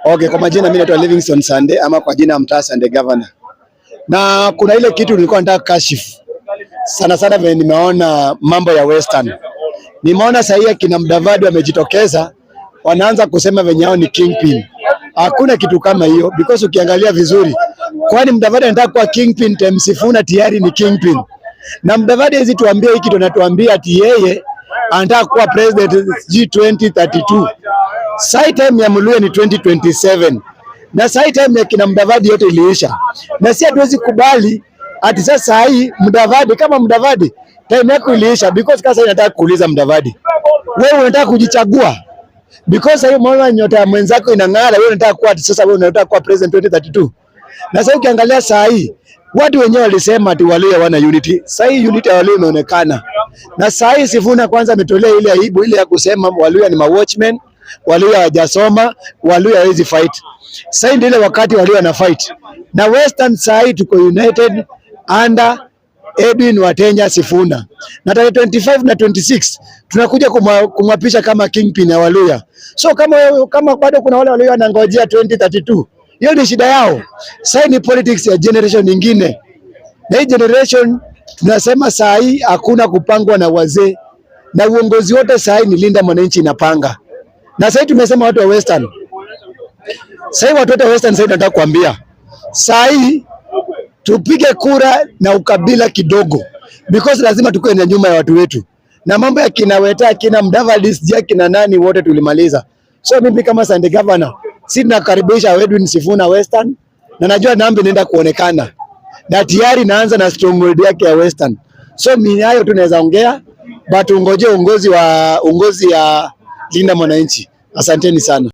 Okay, kwa majina mimi naitwa Livingstone Sunday ama kwa jina Mtaa Sunday Governor. Na kuna ile kitu nilikuwa nataka kashifu. Sana sana vile nimeona mambo ya Western. Nimeona sasa kina Mudavadi wamejitokeza wanaanza kusema venye hao ni kingpin. Hakuna kitu kama hiyo because ukiangalia vizuri kwani Mudavadi anataka kuwa kingpin, Sifuna tayari ni kingpin. Na Mudavadi hizi tuambie hiki tunatuambia ati yeye anataka kuwa president G2032. Sai time ya Muluya ni 2027. Na sai time ya kina Mudavadi yote iliisha. Na si hatuwezi kubali ati sasa hii Mudavadi kama Mudavadi time yako iliisha because sasa inataka kuuliza Mudavadi. Wewe unataka kujichagua because hiyo mwana nyota ya mwenzako inang'ara, wewe unataka kuwa sasa wewe unataka kuwa president 2032. Na sasa ukiangalia saa hii watu wenyewe walisema ati Waluya wana unity. Sasa hii unity ya Waluya imeonekana. Na sasa hii Sifuna kwanza ametolea ile aibu ile ya kusema Waluya ni watchmen, Waluya hawajasoma, Waluya hawezi fight. Sasa ndio ile wakati Waluya na fight. Na Western side tuko united under Edwin Watenya Sifuna. Na tarehe 25 na 26 tunakuja kumwapisha kama kingpin ya Waluya. So kama bado kuna wale Waluya wanangojea 2032, hiyo ni shida yao. Sasa ni politics ya generation nyingine. Na hii generation tunasema saa hii hakuna kupangwa na wazee. Na uongozi wote saa hii ni Linda Mwananchi inapanga. Na sasa tumesema watu wa Western. Sasa watu wa Western sasa nataka kuambia. Sasa tupige kura na ukabila kidogo because lazima tukue na nyuma ya watu wetu. Na mambo ya kina Weta, kina Mudavadi, kina nani wote tulimaliza. So mimi kama Sunday Governor, si nakaribisha Edwin Sifuna Western na najua Nambi inaenda kuonekana. Na tayari naanza na stronghold yake ya Western. So mimi hayo tunaweza ongea but ungoje uongozi ya Linda Mwananchi. Asanteni sana.